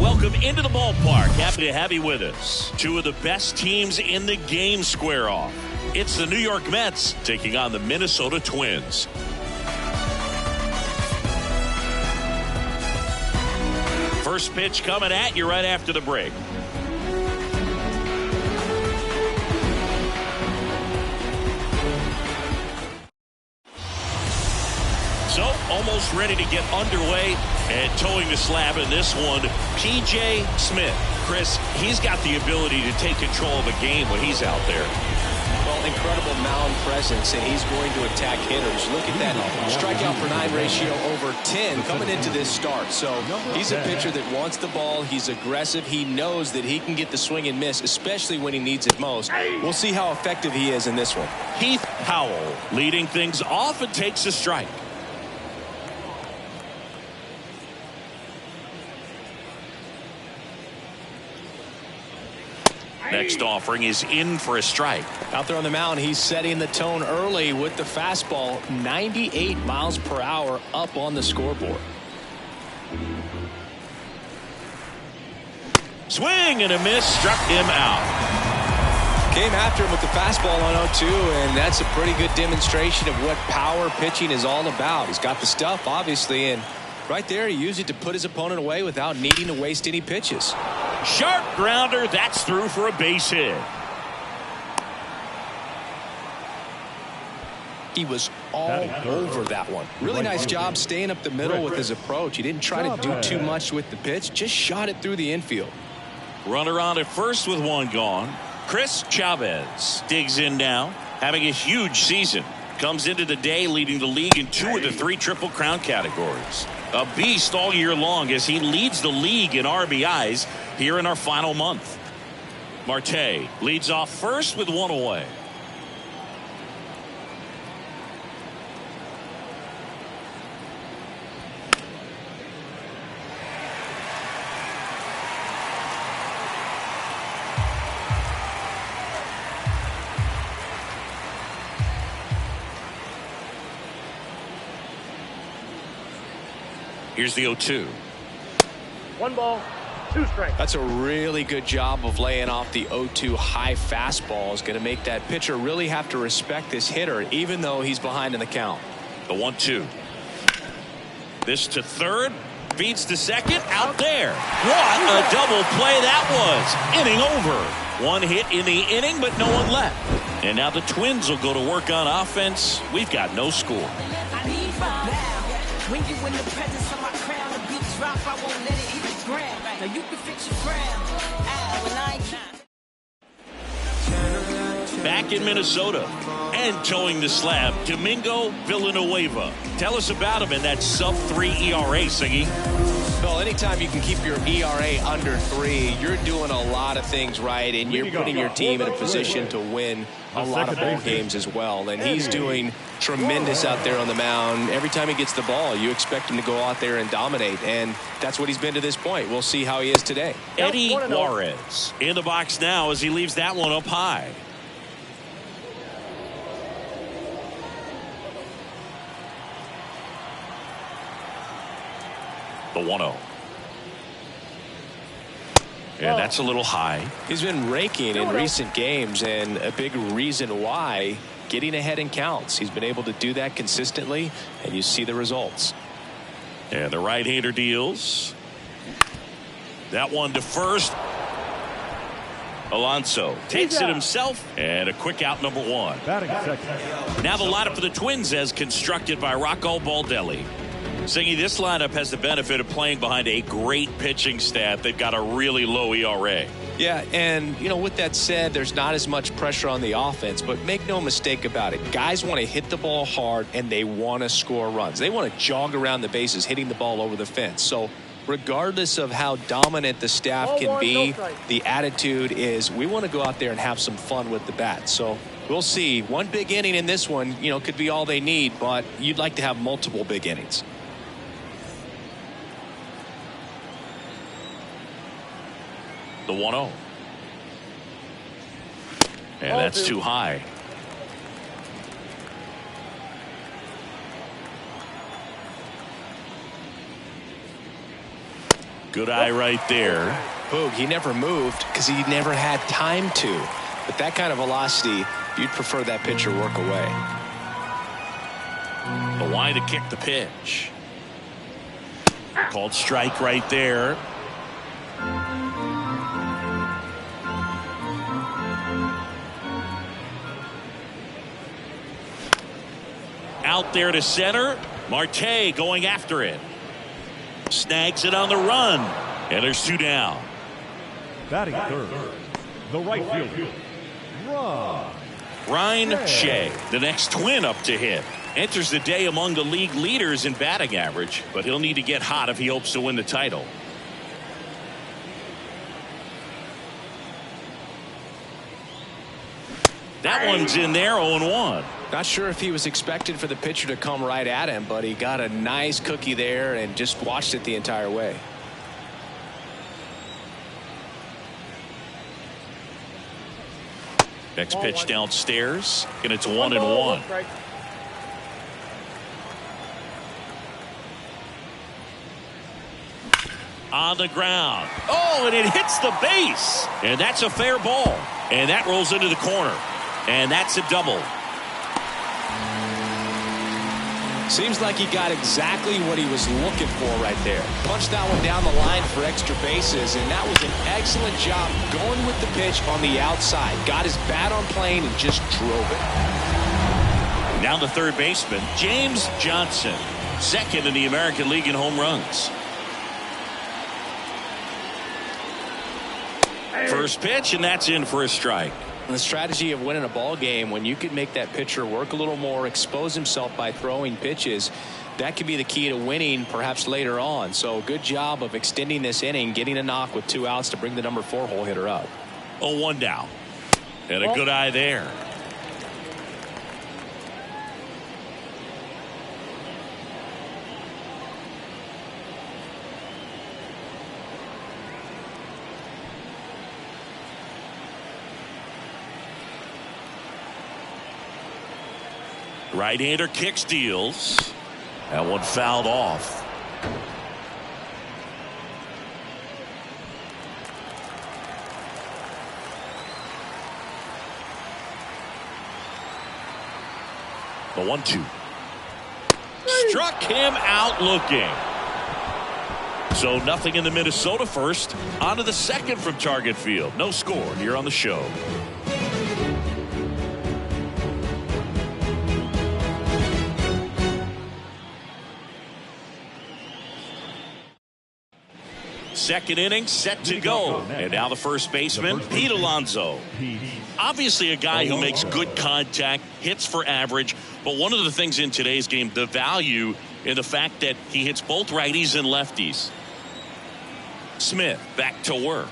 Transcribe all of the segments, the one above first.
welcome into the ballpark. Happy to have you with us. Two of the best teams in the game square off. It's the New York Mets taking on the Minnesota Twins. First pitch coming at you right after the break. So, almost ready to get underway and towing the slab in this one, P.J. Smith. Chris, he's got the ability to take control of a game when he's out there. Well, incredible mound presence, and he's going to attack hitters. Look at that strikeout per 9 ratio over 10 coming into this start. So he's a pitcher that wants the ball. He's aggressive. He knows that he can get the swing and miss, especially when he needs it most. We'll see how effective he is in this one. Heath Powell leading things off and takes a strike. Next offering is in for a strike. Out there on the mound, he's setting the tone early with the fastball. 98 miles per hour up on the scoreboard. Swing and a miss, struck him out. Came after him with the fastball on 0-2, and that's a pretty good demonstration of what power pitching is all about. He's got the stuff, obviously, and right there he used it to put his opponent away without needing to waste any pitches. Sharp grounder, that's through for a base hit. He was all over that one. Really nice job staying up the middle with his approach. He didn't try to do too much with the pitch, just shot it through the infield. Runner on at first with one gone. Chris Chavez digs in now, having a huge season. Comes into the day leading the league in 2 of the 3 Triple Crown categories. A beast all year long as he leads the league in RBIs here in our final month. Marte leads off first with 1 away. Here's the 0-2. 1 ball, 2 strikes. That's a really good job of laying off the 0-2 high fastball. Is going to make that pitcher really have to respect this hitter, even though he's behind in the count. The 1-2. This to third. Feeds to second. Out there. What a double play that was. Inning over. 1 hit in the inning, but no one left. And now the Twins will go to work on offense. We've got no score. When you in the presence of my crown, the beat drop, I won't let it hit the ground. Now you can fix your crown. Back in Minnesota and towing the slab, Domingo Villanueva. Tell us about him in that sub-3 ERA, Siggy. Well, anytime you can keep your ERA under 3, you're doing a lot of things right, and you're putting your team in a position to win a lot of ball games as well. And he's doing tremendous out there on the mound. Every time he gets the ball, you expect him to go out there and dominate, and that's what he's been to this point. We'll see how he is today. Eddie Juarez in the box now as he leaves that one up high. The 1-0. Yeah, that's a little high. He's been raking in recent games, and a big reason why, getting ahead in counts. He's been able to do that consistently, and you see the results. And the right-hander deals. That one to first. Alonso takes it himself, and a quick out, number 1. Now the lineup for the Twins as constructed by Rocco Baldelli. Singy, this lineup has the benefit of playing behind a great pitching staff. They've got a really low ERA. Yeah, and, you know, with that said, there's not as much pressure on the offense, but make no mistake about it. Guys want to hit the ball hard, and they want to score runs. They want to jog around the bases, hitting the ball over the fence. So regardless of how dominant the staff can be, the attitude is we want to go out there and have some fun with the bat. So we'll see. One big inning in this one, you know, could be all they need, but you'd like to have multiple big innings. The 1-0. And that's too high. Good eye right there. Boog, he never moved because he never had time to. But that kind of velocity, you'd prefer that pitcher work away. The wide to kick the pitch. Called strike right there. Out there to center. Marte going after it. Snags it on the run. And there's 2 down. Batting third, the right fielder, Ryan Shea, the next twin up to hit. Enters the day among the league leaders in batting average, but he'll need to get hot if he hopes to win the title. That one's in there, 0-1. Not sure if he was expected for the pitcher to come right at him, but he got a nice cookie there and just watched it the entire way. Next pitch downstairs, and it's 1-1. On the ground. Oh, and it hits the base. And that's a fair ball. And that rolls into the corner. And that's a double. Seems like he got exactly what he was looking for right there. Punched that one down the line for extra bases, and that was an excellent job going with the pitch on the outside. Got his bat on plane and just drove it. Now the third baseman, James Johnson, second in the American League in home runs. First pitch, and that's in for a strike. The strategy of winning a ball game, when you can make that pitcher work a little more, expose himself by throwing pitches, that could be the key to winning perhaps later on. So good job of extending this inning, getting a knock with 2 outs to bring the number 4 hole hitter up. 0-1 down. And a good eye there. Right-hander kicks, deals. That one fouled off. The 1-2. Struck him out looking. So nothing in the Minnesota first. On to the second from Target Field. No score here on the show. Second inning set to go. And now the first baseman, Pete Alonso. Obviously a guy who makes good contact, hits for average. But one of the things in today's game, the value in the fact that he hits both righties and lefties. Smith back to work.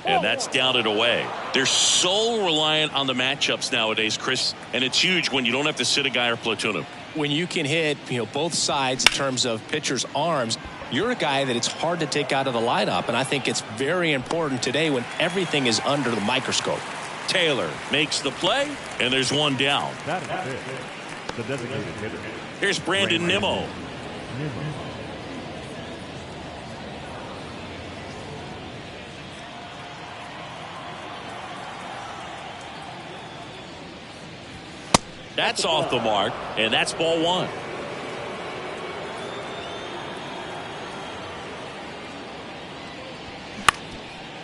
And that's down and away. They're so reliant on the matchups nowadays, Chris. And it's huge when you don't have to sit a guy or platoon him. When you can hit, both sides in terms of pitchers' arms, you're a guy that it's hard to take out of the lineup, and I think it's very important today when everything is under the microscope. Taylor makes the play, and there's 1 down. That is it. The designated hitter. Here's Brandon Nimmo. That's off the mark, and that's ball 1.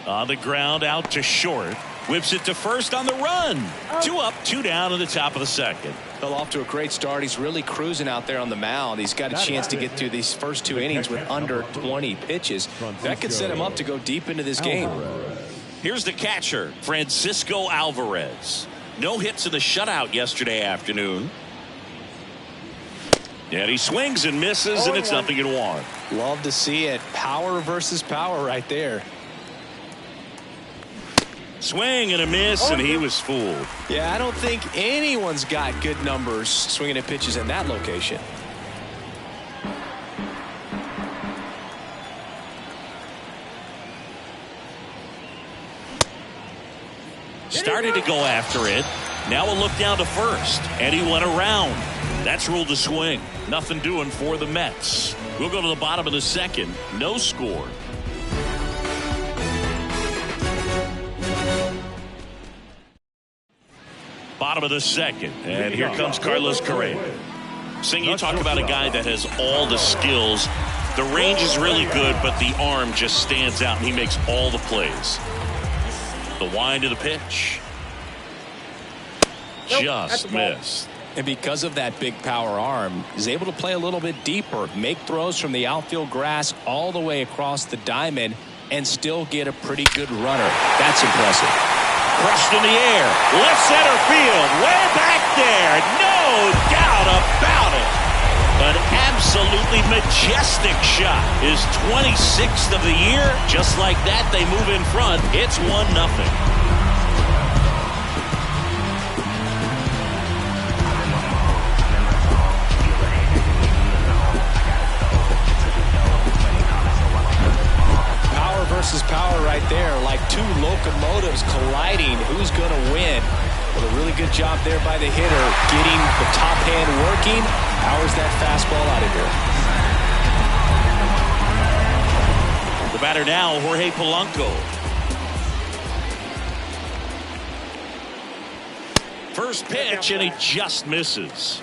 On the ground, out to short. Whips it to first on the run. 2 up, 2 down in the top of the second. Well, off to a great start. He's really cruising out there on the mound. He's got a chance to get through these first 2 innings with under 20 pitches. That could set him up to go deep into this game. Here's the catcher, Francisco Alvarez. No hits in the shutout yesterday afternoon. And he swings and misses, and it's 0-1. Love to see it. Power versus power right there. Swing and a miss, and he was fooled. Yeah, I don't think anyone's got good numbers swinging at pitches in that location. Started to go after it. Now a look down to first, and he went around. That's ruled a swing. Nothing doing for the Mets. We'll go to the bottom of the second. No score. Bottom of the second. And here comes Carlos Correa. Sing, you talk about a guy that has all the skills. The range is really good, but the arm just stands out, and he makes all the plays. The wind of the pitch. Just missed. And because of that big power arm, he's able to play a little bit deeper, make throws from the outfield grass all the way across the diamond, and still get a pretty good runner. That's impressive. Crushed in the air. Left center field. Way back there. No doubt about it. An absolutely majestic shot. His 26th of the year. Just like that, they move in front. It's 1-0. Versus power right there, like two locomotives colliding. Who's going to win? Well, a really good job there by the hitter, getting the top hand working. Powers that fastball out of here. The batter now, Jorge Polanco. First pitch, and he just misses.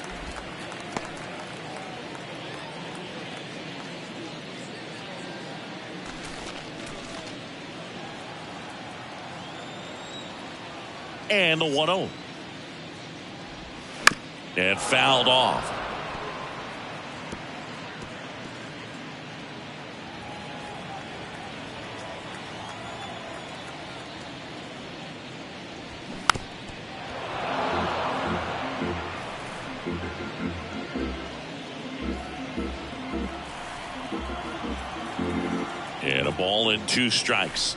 And the 1-0. And fouled off. And a ball and 2 strikes.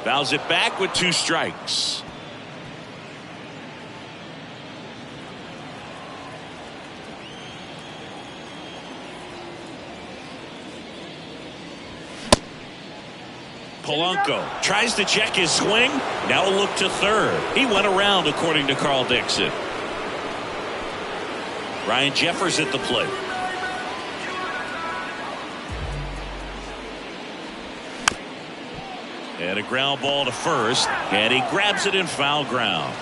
Fouls it back with 2 strikes. Polanco tries to check his swing. Now a look to third. He went around, according to Carl Dixon. Ryan Jeffers at the plate. And a ground ball to first, and he grabs it in foul ground.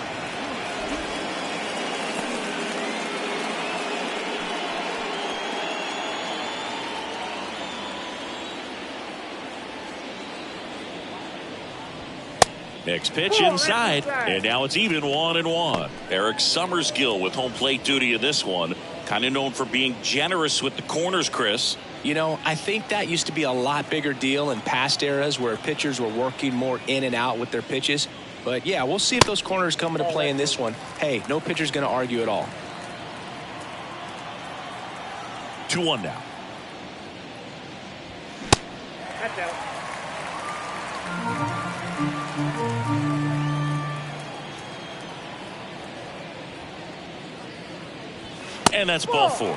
Next pitch inside, and now it's even 1-1. Eric Summersgill with home plate duty in this one. Kind of known for being generous with the corners, Chris. You know, I think that used to be a lot bigger deal in past eras where pitchers were working more in and out with their pitches. But, yeah, we'll see if those corners come into play in this one. Hey, no pitcher's going to argue at all. 2-1 now. That's out. And that's ball 4.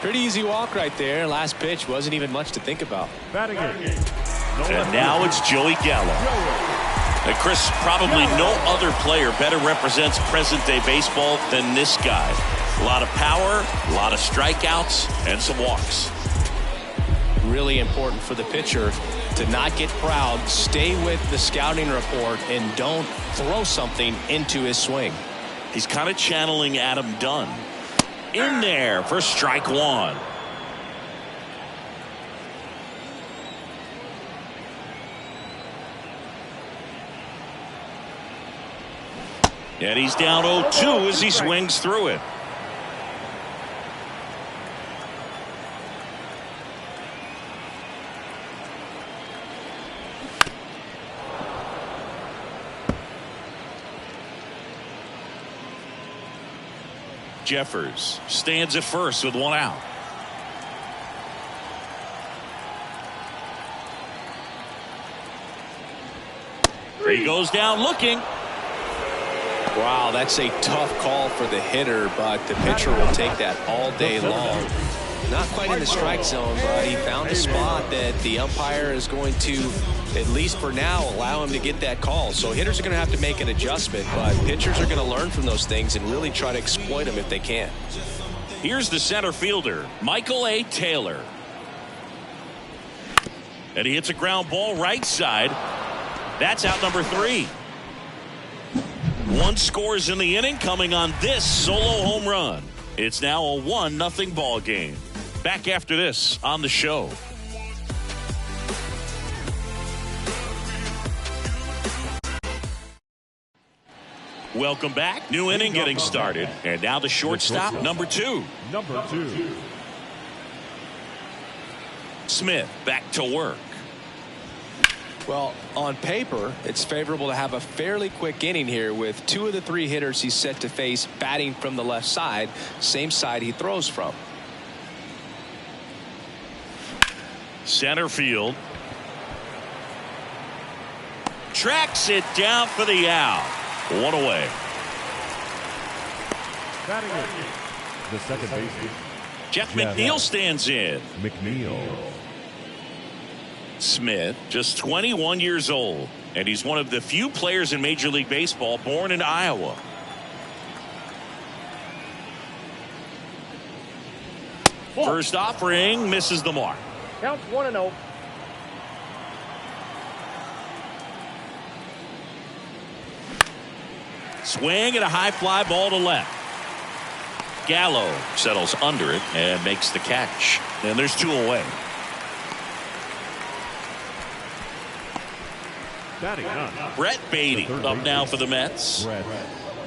Pretty easy walk right there. Last pitch wasn't even much to think about. Batting in. And now it's Joey Gallo. And Chris, probably no other player better represents present-day baseball than this guy. A lot of power, a lot of strikeouts, and some walks. Really important for the pitcher to not get proud, stay with the scouting report, and don't throw something into his swing. He's kind of channeling Adam Dunn. In there for strike 1. And he's down 0-2 as he swings through it. Jeffers stands at first with 1 out. He goes down looking. Wow, that's a tough call for the hitter, but the pitcher will take that all day long. Not quite in the strike zone, but he found a spot that the umpire is going to, at least for now, allow him to get that call. So hitters are going to have to make an adjustment, but pitchers are going to learn from those things and really try to exploit them if they can. Here's the center fielder, Michael A. Taylor. And he hits a ground ball right side. That's out number 3. 1 scores in the inning coming on this solo home run. It's now a 1-0 ball game. Back after this on the show. Welcome back. New inning getting started. And now the shortstop, number 2. Number 2. Smith back to work. Well, on paper, it's favorable to have a fairly quick inning here with 2 of the 3 hitters he's set to face batting from the left side, same side he throws from. Center field. Tracks it down for the out. 1 away. Batting it. The second baseman. Jeff McNeil stands in. McNeil. Smith, just 21 years old, and he's one of the few players in Major League Baseball born in Iowa. First offering misses the mark. Counts 1-0. Swing and a high fly ball to left. Gallo settles under it and makes the catch. And there's 2 away. Batting ninth. Brett Beatty up now for the Mets. Brett.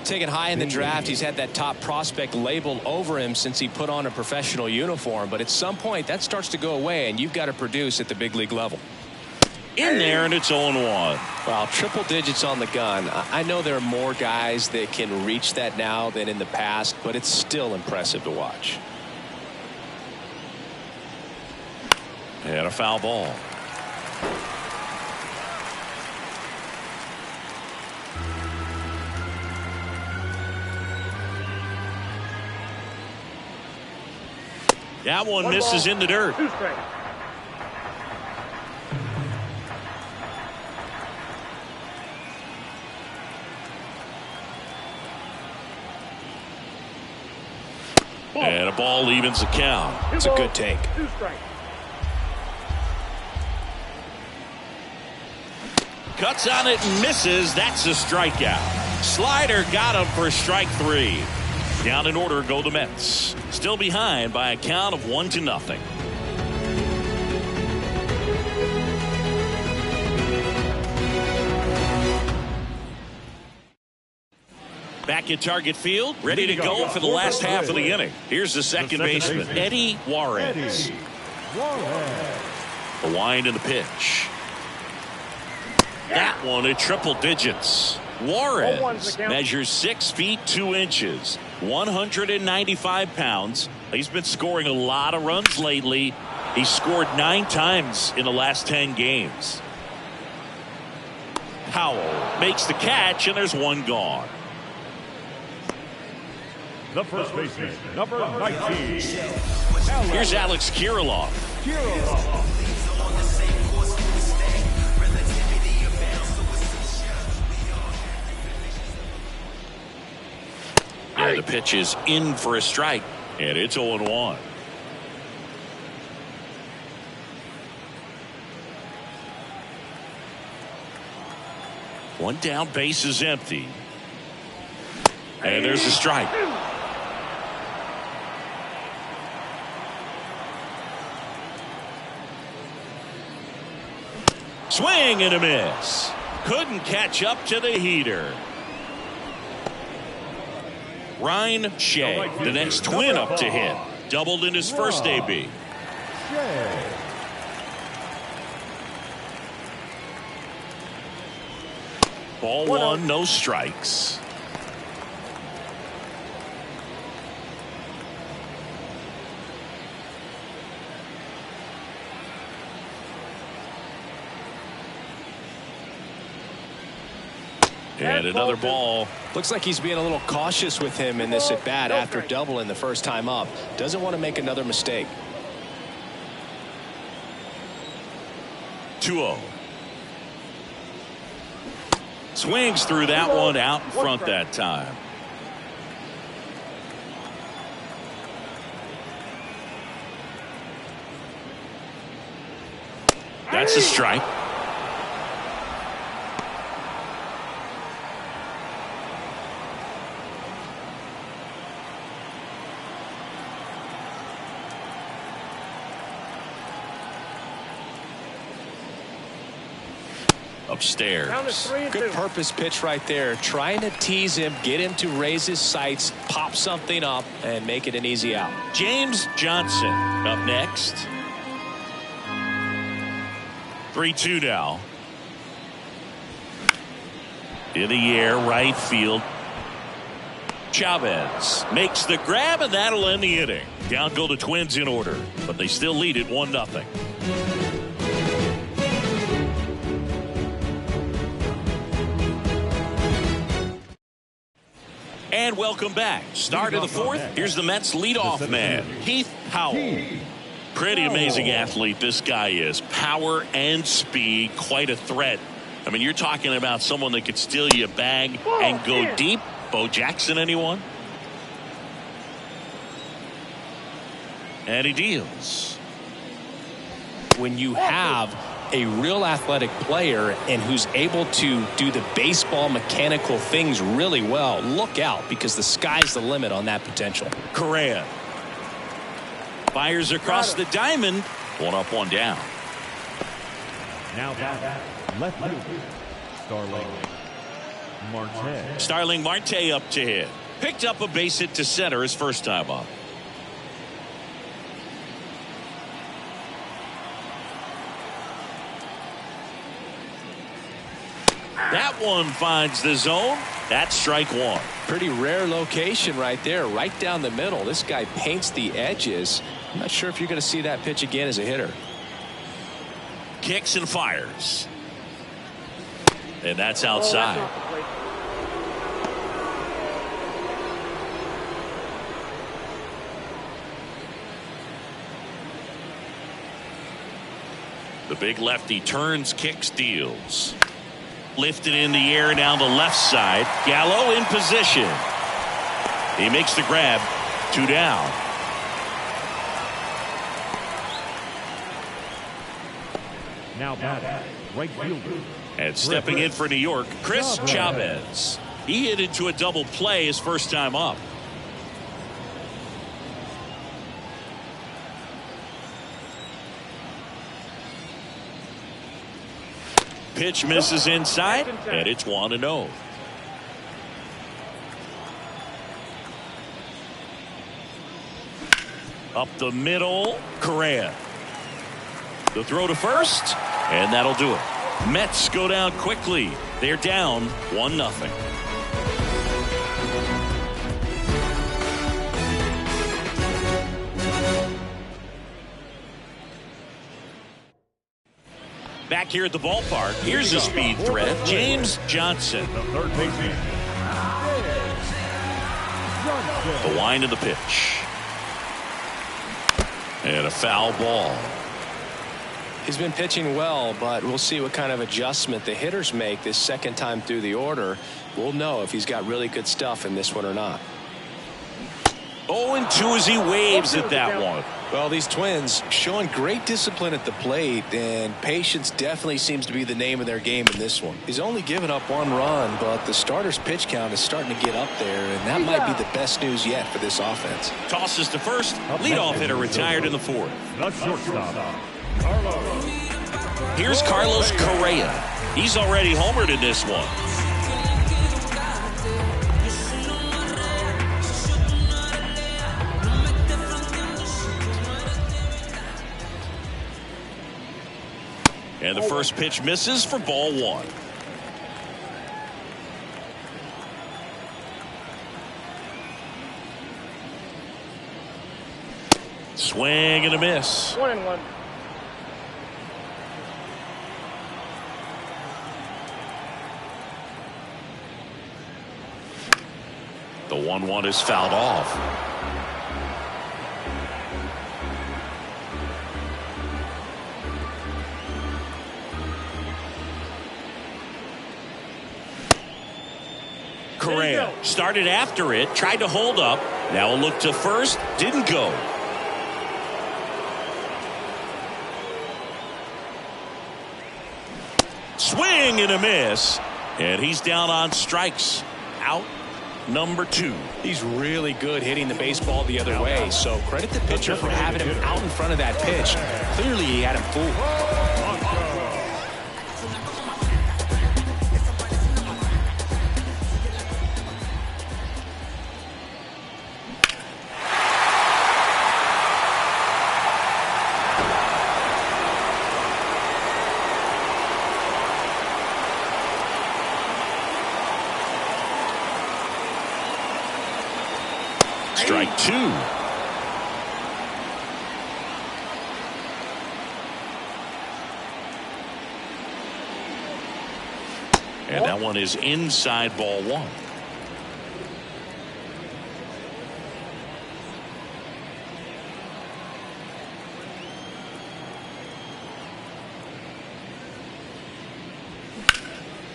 Taken high in the draft, he's had that top prospect labeled over him since he put on a professional uniform. But at some point, that starts to go away, and you've got to produce at the big league level. In there, and it's 0-1. Well, triple digits on the gun. I know there are more guys that can reach that now than in the past, but it's still impressive to watch. And a foul ball. That one misses in the dirt. 2 strikes. And a ball evens the count. It's a good take. 2 strikes. Cuts on it and misses. That's a strikeout. Slider got him for strike 3. Down in order go the Mets. Still behind by a count of 1-0. Back at Target Field, ready to go for the last half of the inning. Here's the second baseman, Eddie Juarez. The wind and the pitch. That one at triple digits. Juarez measures 6 feet 2 inches, 195 pounds. He's been scoring a lot of runs lately. He's scored 9 times in the last 10 games. Howell makes the catch, and there's 1 gone. The first baseman, number 19. Here's Alex Kirilloff. And the pitch is in for a strike, and it's 0-1. One down, base is empty. And there's a strike. Swing and a miss. Couldn't catch up to the heater. Ryan Shea, the next twin up to hit. Doubled in his first AB. Ball 1, no strikes. And another ball. Looks like he's being a little cautious with him in this at bat after doubling the first time up. Doesn't want to make another mistake. 2-0. Swings through that one out in front that time. That's a strike. Upstairs. Good purpose pitch right there. Trying to tease him, get him to raise his sights, pop something up, and make it an easy out. James Johnson up next. 3-2 now. In the air, right field. Chavez makes the grab, and that'll end the inning. Down go the Twins in order, but they still lead it 1-0. And welcome back. Start of the fourth. Here's the Mets leadoff man, Heath Howell. Pretty amazing athlete this guy is. Power and speed, quite a threat. I mean, you're talking about someone that could steal you a bag and go deep. Bo Jackson, anyone? And he deals. When you have a real athletic player and who's able to do the baseball mechanical things really well, look out, because the sky's the limit on that potential. Correa fires across the diamond. One up, one down. Now back. Left field. Starling Marte up to hit. Picked up a base hit to center his first time up. That one finds the zone. That's strike one. Pretty rare location right there, right down the middle. This guy paints the edges. I'm not sure if you're going to see that pitch again as a hitter. Kicks and fires. And that's outside. The big lefty turns, kicks, deals. Lifted in the air down the left side. Gallo in position. He makes the grab. 2 down. Now back. Right fielder. And stepping in for New York, Chris Chavez. He hit into a double play his first time up. Pitch misses inside, and it's 1-0. Up the middle, Correa. The throw to first, and that'll do it. Mets go down quickly. They're down 1-0. Back here at the ballpark, here's a speed threat, James Johnson. The third baseman. The wind of the pitch. And a foul ball. He's been pitching well, but we'll see what kind of adjustment the hitters make this second time through the order. We'll know if he's got really good stuff in this one or not. 0-2 as he waves at that one. Well, these Twins showing great discipline at the plate, and patience definitely seems to be the name of their game in this one. He's only given up 1 run, but the starter's pitch count is starting to get up there, and that might be the best news yet for this offense. Tosses to first. Leadoff hitter retired in the fourth. The shortstop. Here's Carlos Correa. He's already homered in this one. And the first pitch misses for ball 1. Swing and a miss. 1-1. The 1-1 is fouled off. Correa started after it, tried to hold up. Now a look to first, didn't go. swing and a miss. And he's down on strikes. Out number 2. He's really good hitting the baseball the other way, so credit the pitcher for having him out in front of that pitch. Clearly he had him fooled. Strike 2. And that one is inside, ball 1.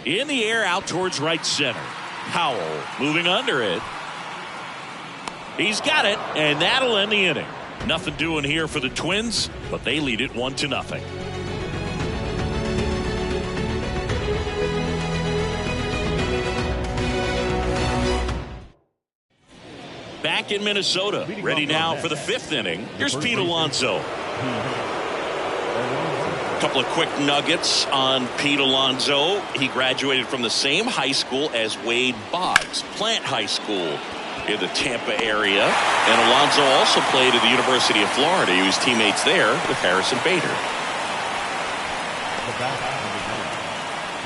In the air, out towards right center. Howell moving under it. He's got it, and that'll end the inning. Nothing doing here for the Twins, but they lead it 1-0. Back in Minnesota, ready now for the 5th inning. Here's Pete Alonso. A couple of quick nuggets on Pete Alonso. He graduated from the same high school as Wade Boggs, Plant High School in the Tampa area. And Alonso also played at the University of Florida. He was teammates there with Harrison Bader.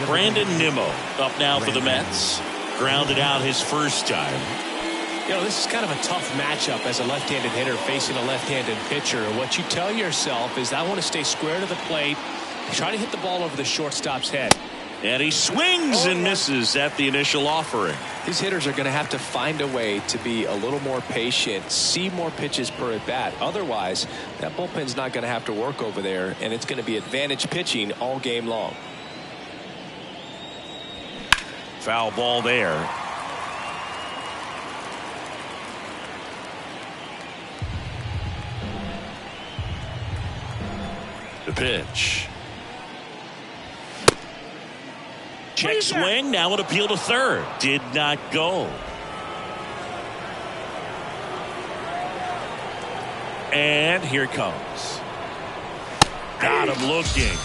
Brandon Nimmo up now for the Mets. Grounded out his first time. You know, this is kind of a tough matchup as a left-handed hitter facing a left-handed pitcher. What you tell yourself is, I want to stay square to the plate, try to hit the ball over the shortstop's head. And he swings and misses at the initial offering. These hitters are going to have to find a way to be a little more patient, see more pitches per at bat. Otherwise, that bullpen's not going to have to work over there, and it's going to be advantage pitching all game long. Foul ball there. The pitch. Check swing. Now an appeal to third. Did not go. And here it comes. Got him looking.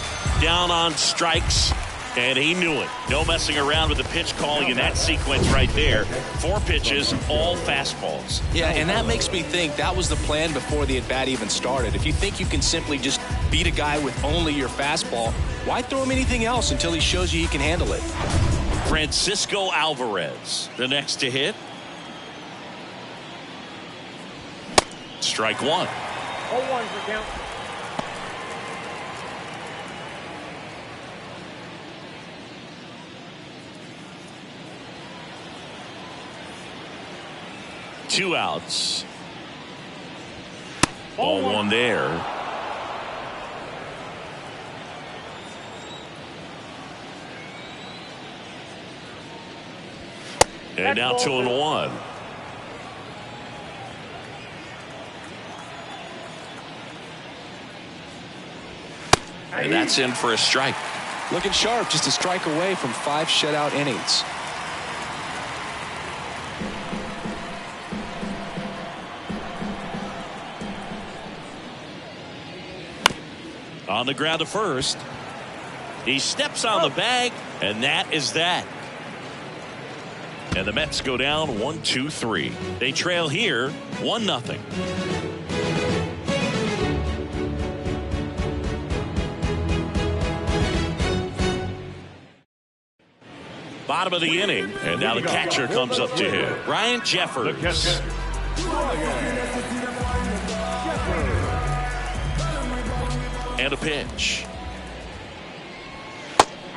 Down on strikes. And he knew it. No messing around with the pitch calling in that sequence right there. 4 pitches, all fastballs. Yeah, and that makes me think that was the plan before the at-bat even started. If you think you can simply just beat a guy with only your fastball, why throw him anything else until he shows you he can handle it? Francisco Alvarez, the next to hit. Strike 1. 0-1 for count. Two outs. Ball 1 there. And now 2-1. And that's in for a strike. Looking sharp, just a strike away from 5 shutout innings. On the ground to first. He steps on the bag, and that is that. And the Mets go down 1-2-3. They trail here 1-0. Bottom of the inning, and now the catcher comes up to him. Ryan Jeffers. And a pitch.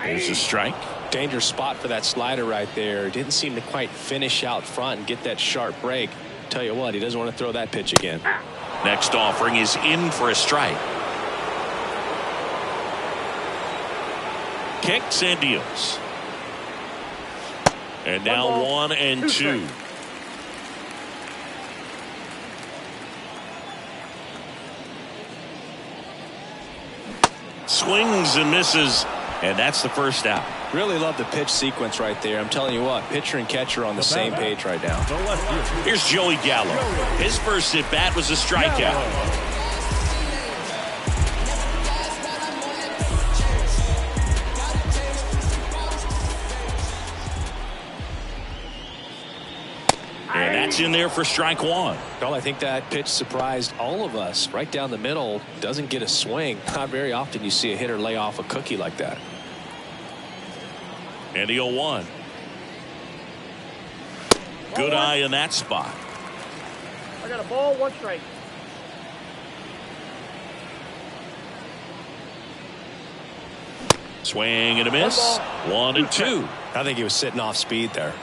There's a strike. Dangerous spot for that slider right there. Didn't seem to quite finish out front and get that sharp break. Tell you what, he doesn't want to throw that pitch again. Next offering is in for a strike. Kicks and deals. And now 1-2. Swings and misses And that's the first out. Really love the pitch sequence right there. I'm telling you what, pitcher and catcher are on the same page right now. Here's Joey Gallo. His first at bat was a strikeout. And that's in there for strike one. Well, I think that pitch surprised all of us. Right down the middle, doesn't get a swing. Not very often you see a hitter lay off a cookie like that. And the 0-1. Good eye in that spot. I got a ball, 1 strike. Swing and a miss. 1 and 2. I think he was sitting off speed there.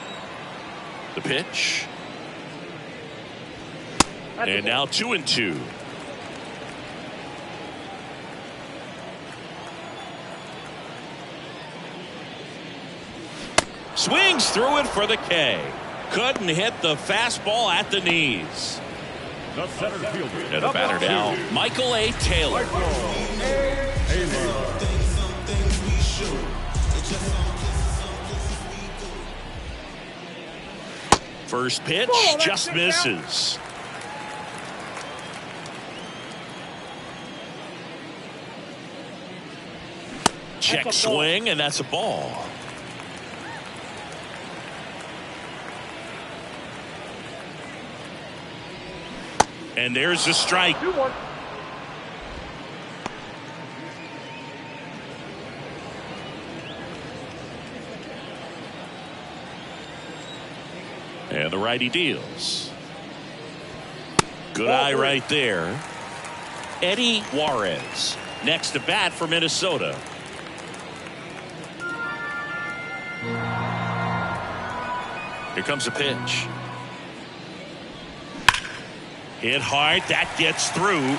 The pitch. And now 2 and 2. Swings through it for the K. Couldn't hit the fastball at the knees. The center fielder. And the batter now, Michael A. Taylor. First pitch just misses. Check swing, and that's a ball. And there's the strike. 2-1. And the righty deals. Good eye right there. Eddie Juarez next to bat for Minnesota. Here comes a pitch. Hit hard. That gets through.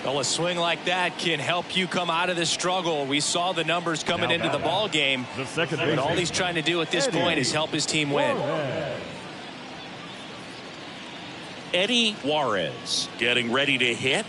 Well, a swing like that can help you come out of the struggle. We saw the numbers coming into the ball game. And all he's trying to do at this point is help his team win. Eddie Juarez getting ready to hit.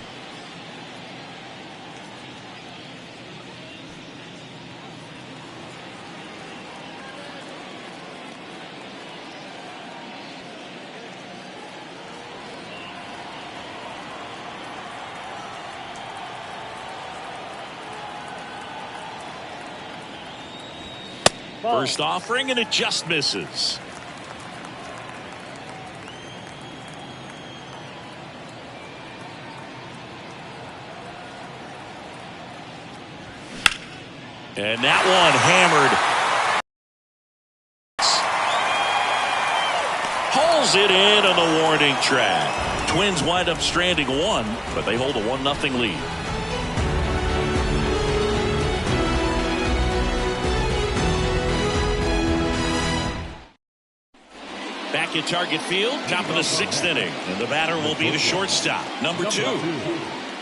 First offering, and it just misses. And that one hammered. Hauls it in on the warning track. Twins wind up stranding 1, but they hold a 1-0 lead. Back at Target Field, top of the 6th inning. And the batter will be the shortstop, number 2.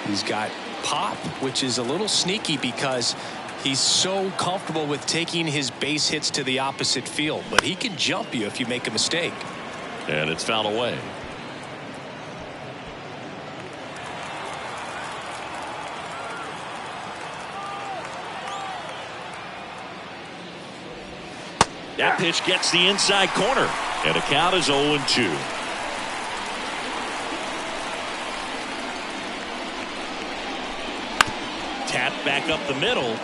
He's got pop, which is a little sneaky because he's so comfortable with taking his base hits to the opposite field. But he can jump you if you make a mistake. And it's fouled away. That pitch gets the inside corner. And the count is 0-2. Tap back up the middle.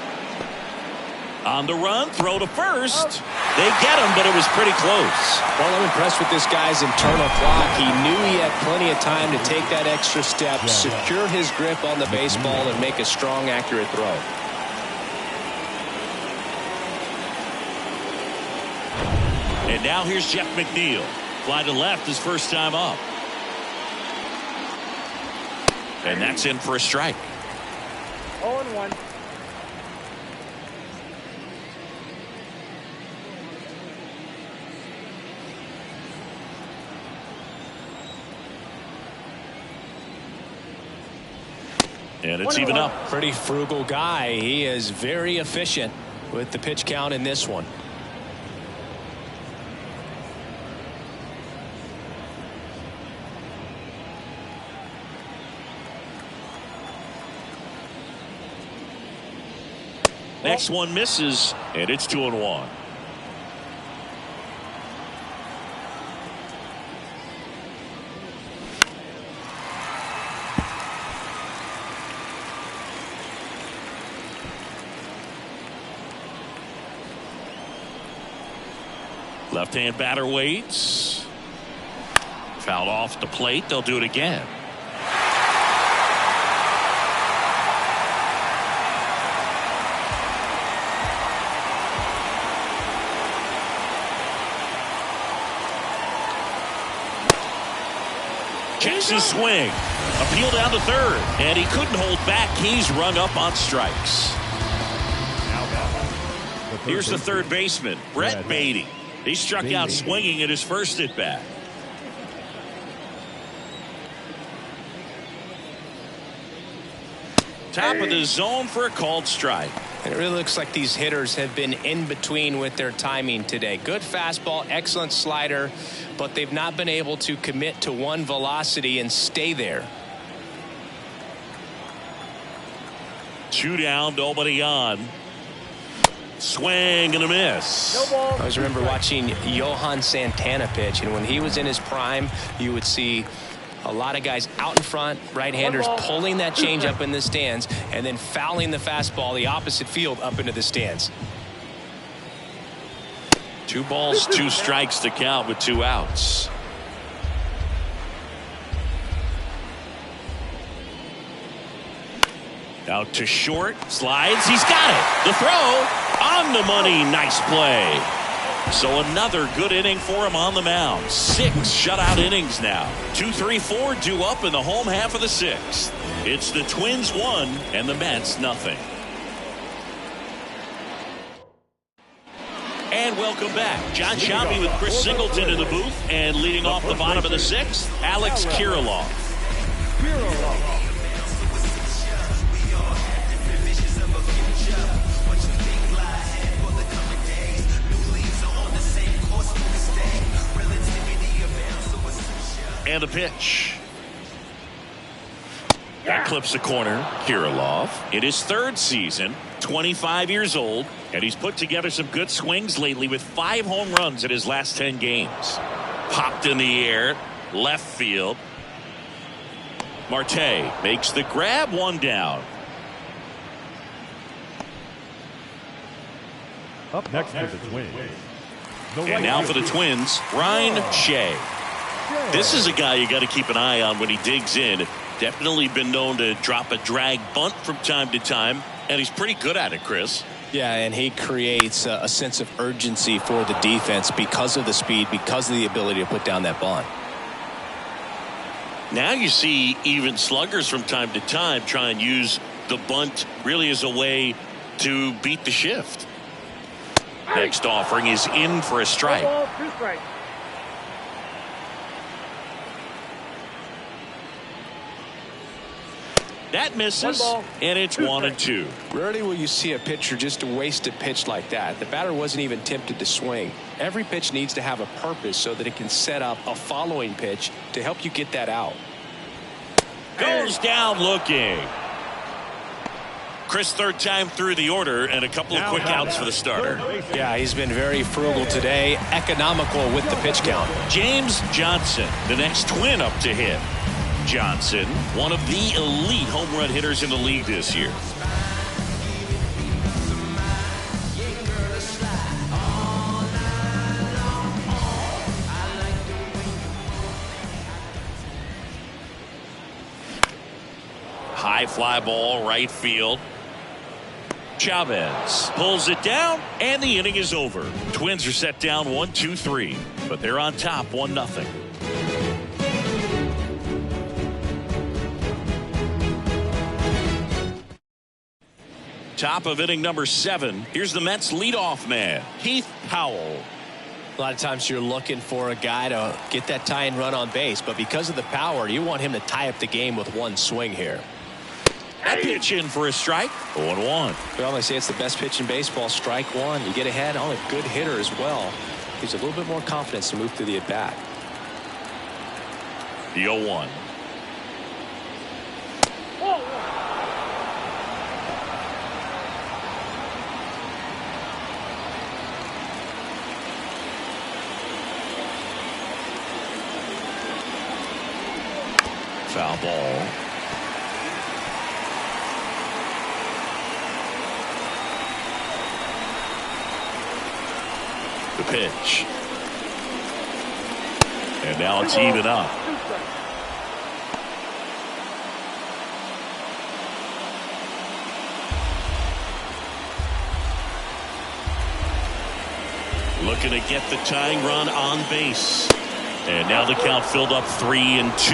On the run, throw to first. They get him, but it was pretty close. Well, I'm impressed with this guy's internal clock. He knew he had plenty of time to take that extra step, secure his grip on the baseball, and make a strong, accurate throw. And now here's Jeff McNeil. Fly to left his first time up. And that's in for a strike. 0-1. And it's even up. Pretty frugal guy. He is very efficient with the pitch count in this one. Next one misses, and it's 2-1. Left-hand batter waits. Fouled off the plate. They'll do it again. Checks his swing. Appeal down to third. And he couldn't hold back. He's rung up on strikes. Here's the third baseman, Brett Beatty. He struck out swinging at his first at bat. Top of the zone for a called strike. And it really looks like these hitters have been in between with their timing today. Good fastball, excellent slider, but they've not been able to commit to one velocity and stay there. 2 down, nobody on. Swing and a miss. No ball. I always remember watching Johan Santana pitch, and when he was in his prime, you would see a lot of guys out in front, right-handers pulling that change up in the stands, and then fouling the fastball the opposite field up into the stands. 2 balls, 2 strikes to count with 2 outs. Out to short, slides, he's got it. The throw on the money, nice play. So another good inning for him on the mound. 6 shutout innings now. 2, 3, 4 due up in the home half of the 6th. It's the Twins 1 and the Mets nothing. And welcome back. John Sciambi with Chris Singleton in the booth, and leading off the bottom of the 6th, Alex Kirilloff. And a pitch. That clips the corner. Kirilloff in his 3rd season, 25 years old, and he's put together some good swings lately with 5 home runs in his last 10 games. Popped in the air, left field. Marte makes the grab, 1 down. Up next for the Twins. And now for the Twins, Ryan Shea. This is a guy you got to keep an eye on when he digs in. Definitely been known to drop a drag bunt from time to time, and he's pretty good at it, Chris. Yeah, and he creates a sense of urgency for the defense because of the speed, because of the ability to put down that bunt. Now you see even sluggers from time to time try and use the bunt really as a way to beat the shift. Next offering is in for a strike. No ball, 2 strikes. That misses, and it's 1-2. Rarely will you see a pitcher just waste a pitch like that. The batter wasn't even tempted to swing. Every pitch needs to have a purpose so that it can set up a following pitch to help you get that out. Goes down looking. Chris, 3rd time through the order, and a couple of quick outs for the starter. Yeah, he's been very frugal today, economical with the pitch count. James Johnson, the next Twin up to hit. Johnson, one of the elite home run hitters in the league this year. High fly ball, right field. Chavez pulls it down, and the inning is over. Twins are set down 1-2-3, but they're on top 1-0. Top of inning number 7. Here's the Mets leadoff man, Keith Powell. A lot of times you're looking for a guy to get that tying run on base, but because of the power, you want him to tie up the game with 1 swing here. That pitch in for a strike. 0-1. Well, they say it's the best pitch in baseball. Strike 1. You get ahead on a good hitter as well. Gives a little bit more confidence to move through the at-bat. The 0-1. Foul ball. The pitch. And now it's even up. Looking to get the tying run on base. And now the count filled up 3-2.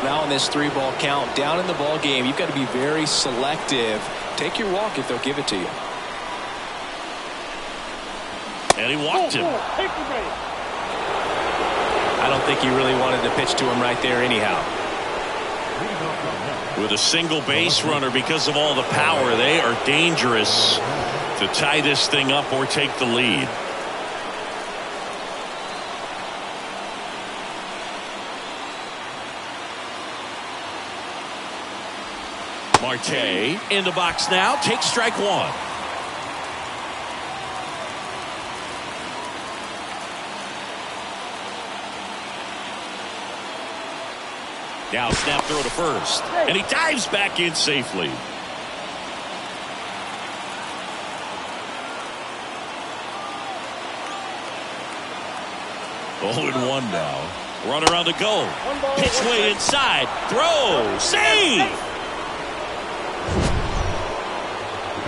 Now on this 3-ball count, down in the ball game, you've got to be very selective. Take your walk if they'll give it to you. And he walked him. I don't think he really wanted to pitch to him right there anyhow. With a single base runner, because of all the power, they are dangerous to tie this thing up or take the lead. Marte in the box now, takes strike one. Now snap throw to first, and he dives back in safely. Oh, and 1 now. Runner on the go. Pitch way inside. Throw. Save.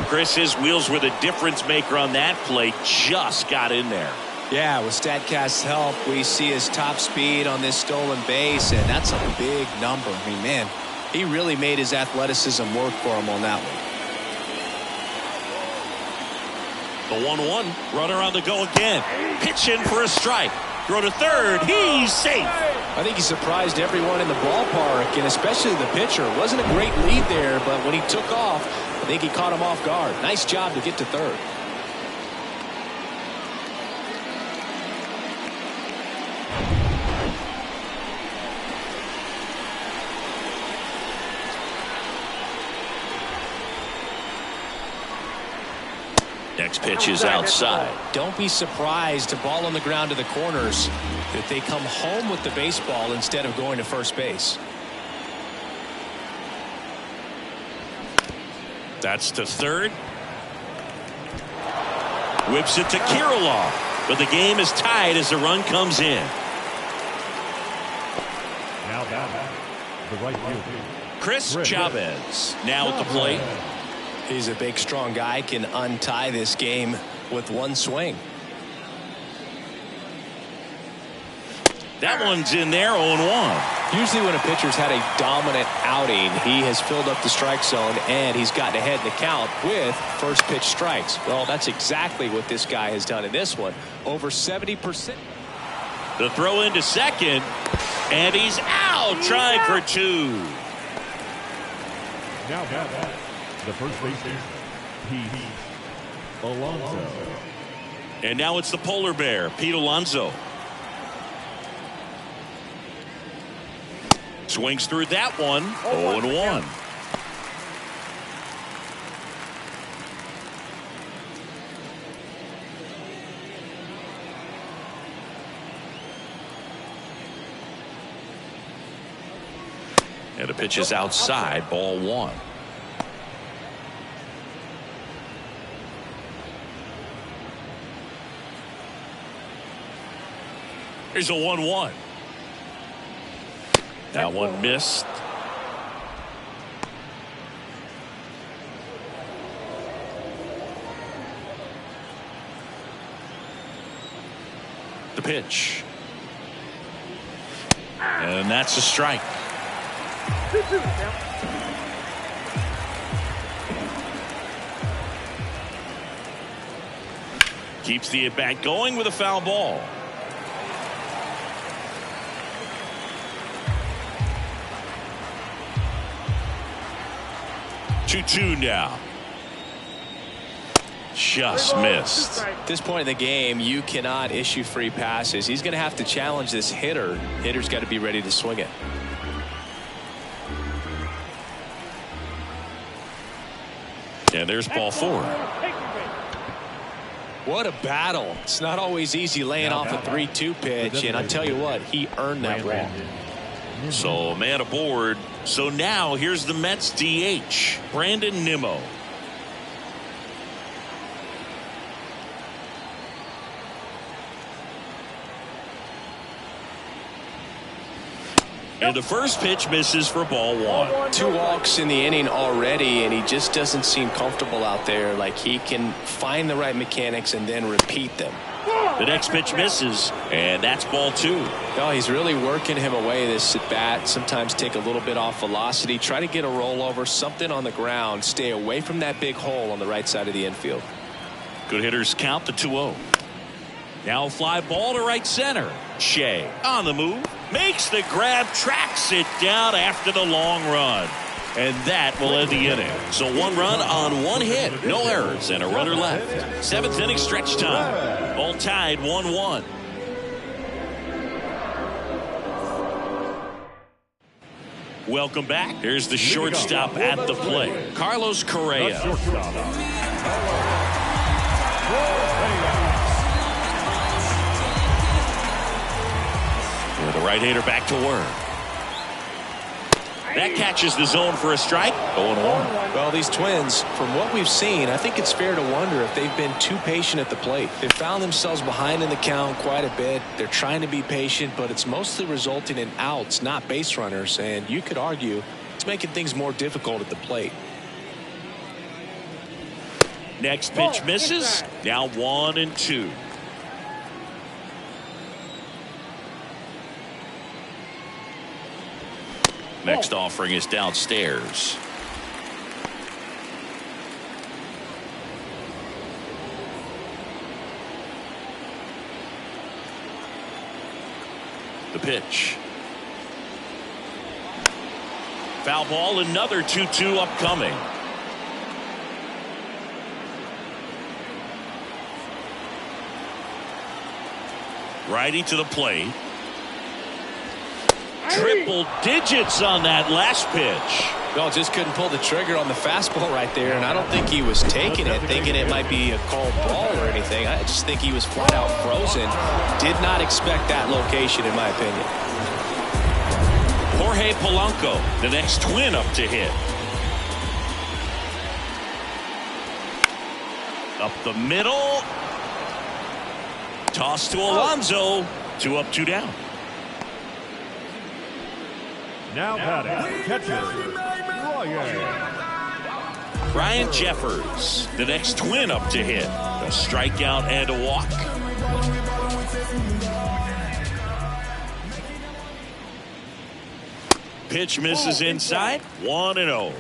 Chris, his wheels were the difference maker on that play. Just got in there. Yeah, with StatCast's help, we see his top speed on this stolen base, and that's a big number. I mean, man, he really made his athleticism work for him on that one. The 1-1. Runner on the go again. Pitch in for a strike. Throw to third. He's safe. I think he surprised everyone in the ballpark, and especially the pitcher. It wasn't a great lead there, but when he took off, I think he caught him off guard. Nice job to get to third. Next pitch is outside. Don't be surprised to ball on the ground to the corners that they come home with the baseball instead of going to first base. That's to third. Whips it to Kirilloff. But the game is tied as the run comes in. Now back. The right field. Chris Chavez now at the plate. He's a big, strong guy, can untie this game with one swing. That one's in there, 0-1. Usually when a pitcher's had a dominant outing, he has filled up the strike zone and he's gotten ahead in the count with first pitch strikes. Well, that's exactly what this guy has done in this one. Over 70%. The throw into second, and he's out, trying for 2. Now back. The first baseman, Pete Alonso. And now it's the polar bear, Pete Alonso. Swings through that one, 0-1. And the pitch is outside, ball 1. Here's a 1-1. That one missed. The pitch. And that's a strike. 2-2 now. Keeps the at-bat going with a foul ball. Two now. Just missed. At this point in the game, you cannot issue free passes. He's going to have to challenge this hitter. Hitter's got to be ready to swing it. And there's ball 4. What a battle. It's not always easy laying off a 3-2 pitch, and I tell you what, he earned that ball. So a man aboard. So now here's the Mets DH, Brandon Nimmo. And the first pitch misses for ball one. 2 walks in the inning already, and he just doesn't seem comfortable out there. Like he can find the right mechanics and then repeat them. The next pitch misses, and that's ball 2. No, he's really working him away this at bat. Sometimes take a little bit off velocity, try to get a rollover, something on the ground, stay away from that big hole on the right side of the infield. Good hitters count the 2-0. Now a fly ball to right center. Shea on the move, makes the grab, tracks it down after the long run. And that will end the inning. So 1 run on 1 hit, no errors, and a runner left. 7th inning stretch time. All tied 1-1. Welcome back. Here's the shortstop at the plate, Carlos Correa. The right-hander back to work. That catches the zone for a strike. 0-1. Well, these Twins, from what we've seen, I think it's fair to wonder if they've been too patient at the plate. They've found themselves behind in the count quite a bit. They're trying to be patient, but it's mostly resulting in outs, not base runners. And you could argue it's making things more difficult at the plate. Next pitch misses. Now 1-2. Next offering is downstairs. The pitch. Foul ball, another 2-2 upcoming. Righty to the plate. Triple digits on that last pitch. Well, just couldn't pull the trigger on the fastball right there, and I don't think he was taking it, thinking it might be a called ball or anything. I just think he was flat out frozen. Did not expect that location, in my opinion. Jorge Polanco, the next Twin up to hit. Up the middle. Toss to Alonso. 2 up, 2 down. Now batting, catcher, Ryan Jeffers, the next Twin up to hit. A strikeout and a walk. Pitch misses inside. 1-0.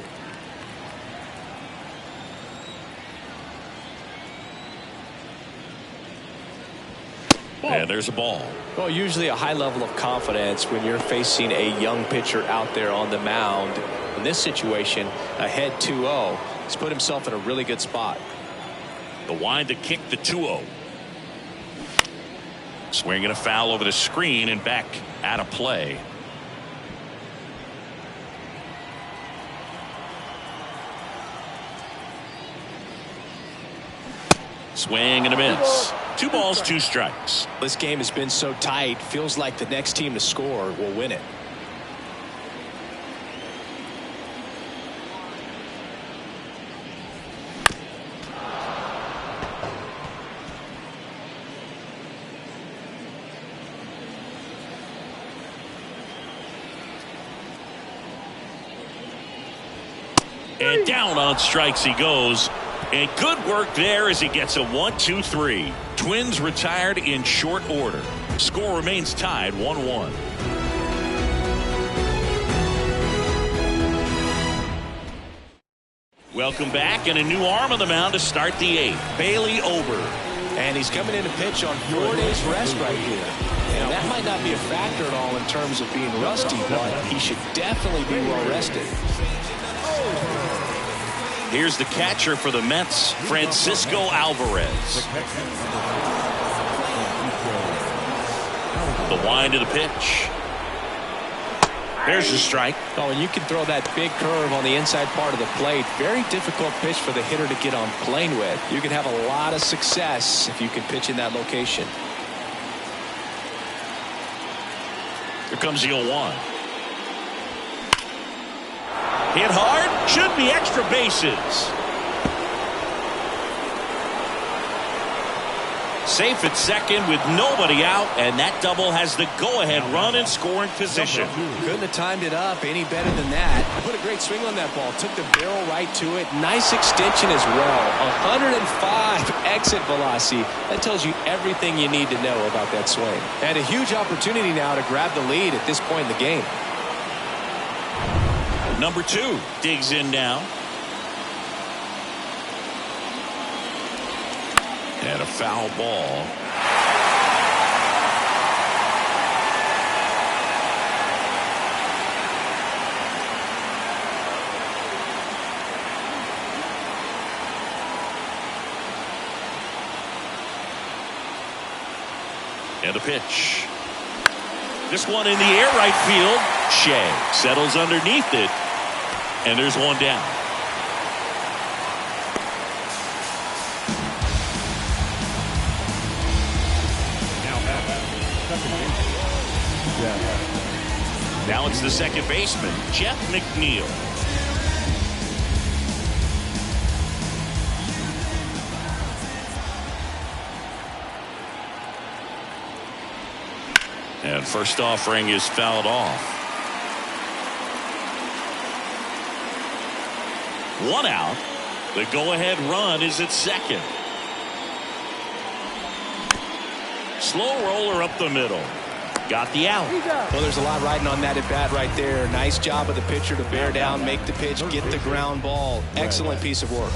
And there's a ball. Well, usually a high level of confidence when you're facing a young pitcher out there on the mound. In this situation, ahead 2-0. He's put himself in a really good spot. The wind to kick the 2-0. Swinging a foul over the screen and back out of play. Swing and a miss. 2 balls, 2 strikes. This game has been so tight. Feels like the next team to score will win it. And down on strikes he goes. And good work there as he gets a 1-2-3. Twins retired in short order. Score remains tied 1-1. Welcome back, and a new arm on the mound to start the 8th. Bailey Ober. And he's coming in to pitch on 4 days rest right here. And that might not be a factor at all in terms of being rusty, but he should definitely be well rested. Here's the catcher for the Mets, Francisco Alvarez. The wind of the pitch. There's the strike. Oh, and you can throw that big curve on the inside part of the plate. Very difficult pitch for the hitter to get on plane with. You can have a lot of success if you can pitch in that location. Here comes the 0-1. Hit hard. Should be extra bases. Safe at second with nobody out, and that double has the go-ahead run in scoring position. Couldn't have timed it up any better than that. Put a great swing on that ball. Took the barrel right to it. Nice extension as well. 105 exit velocity. That tells you everything you need to know about that swing. And a huge opportunity now to grab the lead at this point in the game. Number 2 digs in now. And a foul ball. And a pitch. This one in the air right field. Shea settles underneath it. And there's one down. Now it's the second baseman, Jeff McNeil. And first offering is fouled off. One out. The go-ahead run is at second. Slow roller up the middle. Got the out. Well, there's a lot riding on that at bat right there. Nice job of the pitcher to bear down, make the pitch, get the ground ball. Excellent piece of work.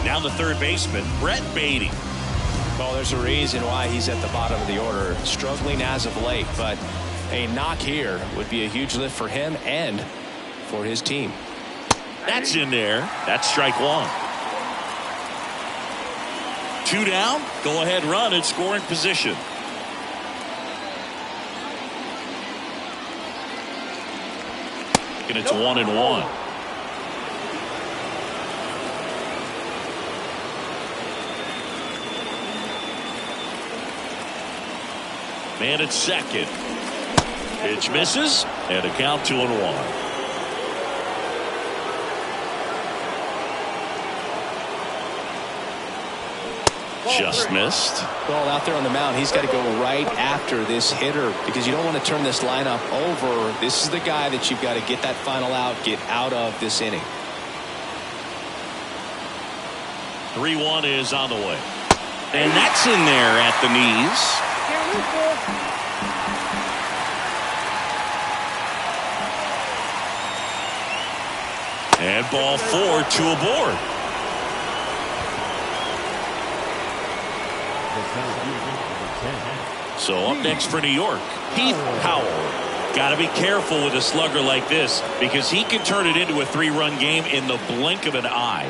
Now the third baseman, Brett Beatty. Well, there's a reason why he's at the bottom of the order. Struggling as of late, but a knock here would be a huge lift for him and for his team. That's in there. That's strike one. 2 down. Go ahead run in scoring position. And it's 1-1. Man at second. Pitch misses, and a count 2-1. Just missed. Well, out there on the mound, he's got to go right after this hitter because you don't want to turn this lineup over. This is the guy that you've got to get that final out, get out of this inning. 3-1 is on the way. And that's in there at the knees. And ball 4 to a board. So up next for New York, Heath Howell. Got to be careful with a slugger like this because he can turn it into a 3-run game in the blink of an eye.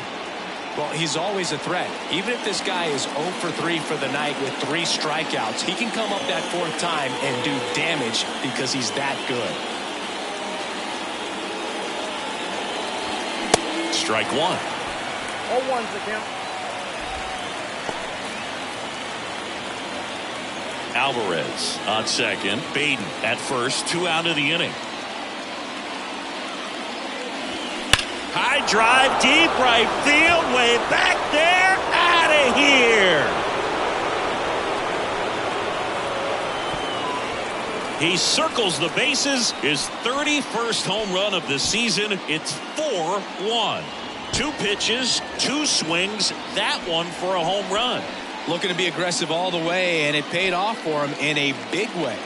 Well, he's always a threat. Even if this guy is 0 for 3 for the night with 3 strikeouts, he can come up that 4th time and do damage because he's that good. Strike one. 0-1's the count. Alvarez on second. Baden at first. 2 out of the inning. High drive, deep right field, way back there, out of here. He circles the bases, his 31st home run of the season. It's 4-1. 2 pitches, 2 swings, that one for a home run. Looking to be aggressive all the way, and it paid off for him in a big way.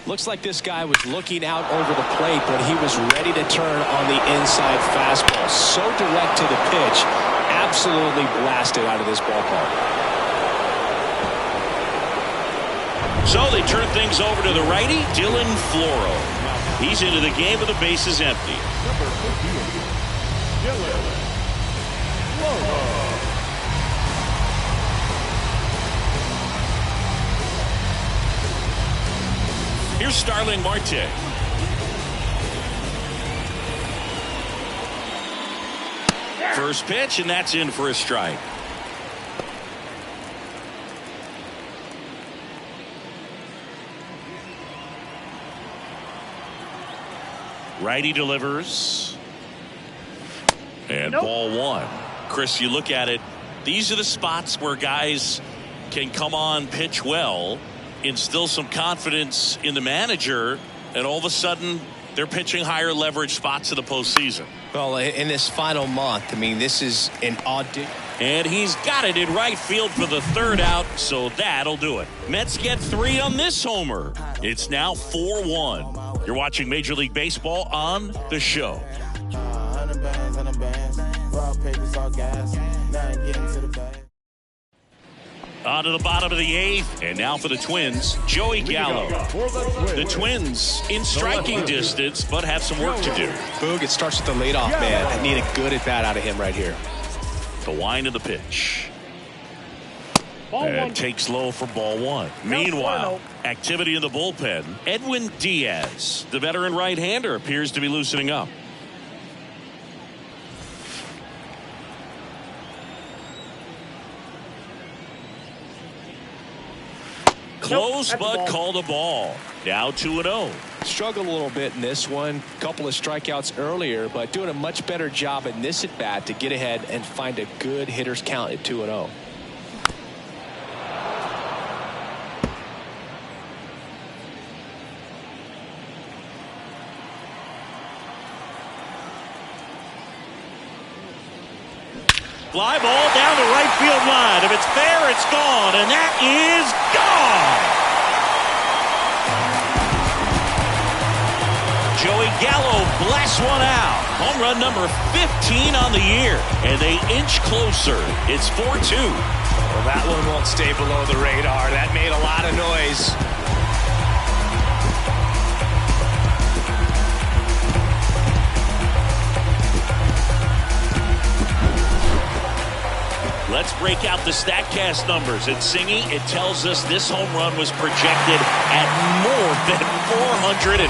Looks like this guy was looking out over the plate, but he was ready to turn on the inside fastball. So direct to the pitch. Absolutely blasted out of this ballpark. So they turn things over to the righty, Dylan Floro. He's into the game with the bases empty. Number 58, Dylan Floro. Here's Starling Marte. First pitch, and that's in for a strike. Righty delivers. And ball one. Chris, you look at it, these are the spots where guys can come on, pitch well, instill some confidence in the manager, and all of a sudden they're pitching higher leverage spots in the postseason. Well, in this final month, I mean, this is an odd. And he's got it in right field for the third out, so that'll do it. Mets get 3 on this homer. It's now 4-1. You're watching Major League Baseball on The Show. On to the bottom of the 8th, and now for the Twins, Joey Gallo. The Twins in striking distance, but have some work to do. Boog, it starts with the leadoff man. I need a good at-bat out of him right here. The wind of the pitch. And takes low for ball one. Meanwhile, activity in the bullpen. Edwin Diaz, the veteran right-hander, appears to be loosening up. Close, but called a ball. Now 2-0. Struggled a little bit in this one. Couple of strikeouts earlier, but doing a much better job in this at-bat to get ahead and find a good hitter's count at 2-0. Fly ball down the right field line. If it's fair, it's gone, and that is gone. Joey Gallo blasts one out. Home run number 15 on the year, and they inch closer. It's 4-2. Well, that one won't stay below the radar. That made a lot of noise. Let's break out the StatCast numbers. It's Singy. It tells us this home run was projected at more than 450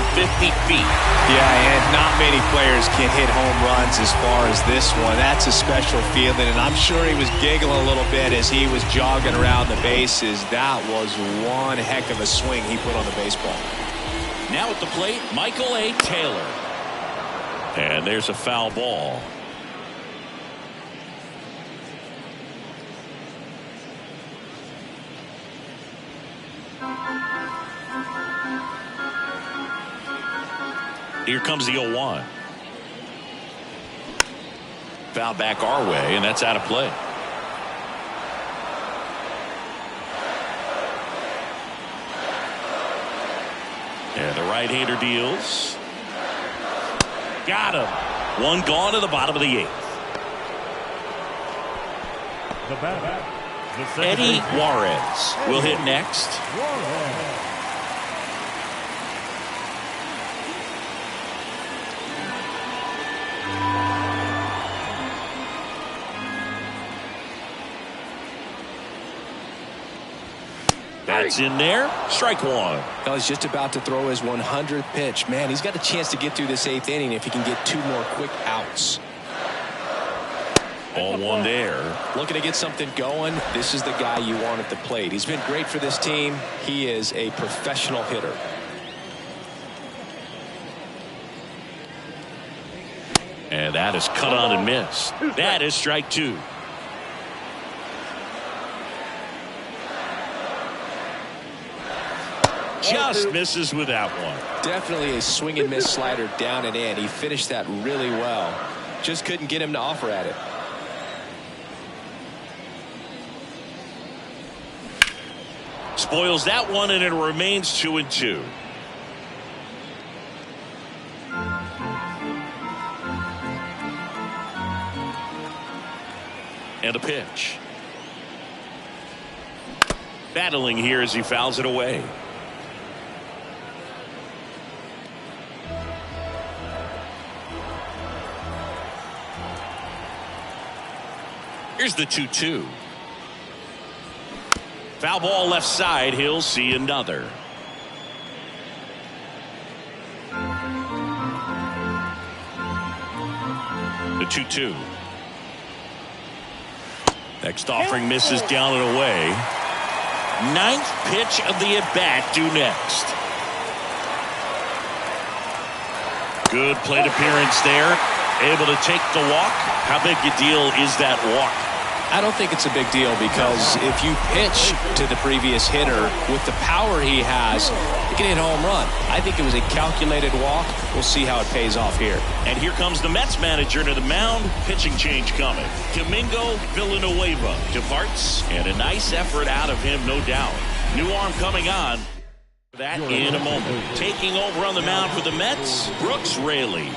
feet. Yeah, and not many players can hit home runs as far as this one. That's a special feeling, and I'm sure he was giggling a little bit as he was jogging around the bases. That was one heck of a swing he put on the baseball. Now at the plate, Michael A. Taylor. And there's a foul ball. Here comes the 0-1. Foul back our way, and that's out of play. And the right-hander deals. Got him. One gone to the bottom of the 8th. The batter, Eddie Juarez will hit next. That's in there. Strike one. Well, he's just about to throw his 100th pitch. Man, he's got a chance to get through this 8th inning if he can get 2 more quick outs. Ball one there. Looking to get something going. This is the guy you want at the plate. He's been great for this team. He is a professional hitter. And that is cut on and missed. That is strike 2. Just misses with that one. Definitely a swing and miss slider down and in. He finished that really well. Just couldn't get him to offer at it. Spoils that one, and it remains 2-2. And a pitch. Battling here as he fouls it away. Here's the 2-2. Foul ball left side. He'll see another. The 2-2. Next offering misses down and away. Ninth pitch of the at-bat due next. Good plate appearance there. Able to take the walk. How big a deal is that walk? I don't think it's a big deal because if you pitch to the previous hitter with the power he has, you can hit a home run. I think it was a calculated walk. We'll see how it pays off here. And here comes the Mets manager to the mound. Pitching change coming. Domingo Villanueva departs, and a nice effort out of him, no doubt. New arm coming on. That in a moment. Taking over on the mound for the Mets, Brooks Raley.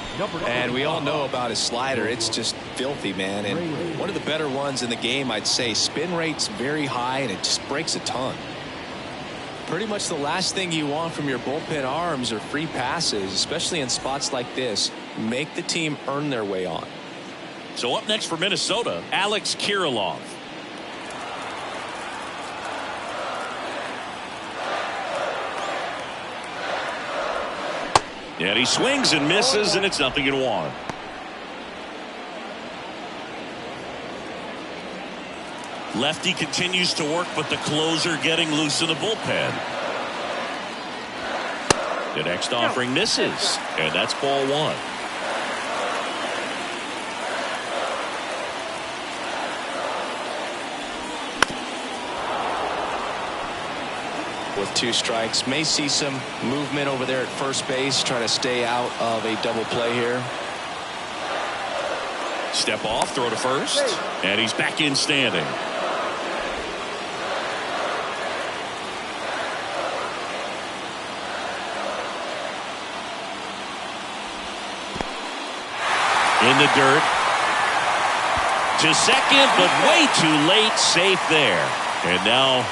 And we all know about his slider. It's just filthy, man. And one of the better ones in the game, I'd say. Spin rate's very high, and it just breaks a ton. Pretty much the last thing you want from your bullpen arms are free passes, especially in spots like this. Make the team earn their way on. So up next for Minnesota, Alex Kirilloff. And he swings and misses, and it's 0-1. Lefty continues to work, but the closer getting loose in the bullpen. The next offering misses, and that's ball one. With 2 strikes, may see some movement over there at first base, trying to stay out of a double play here. Step off, throw to first, and he's back in standing. In the dirt. To second, but way too late. Safe there. And now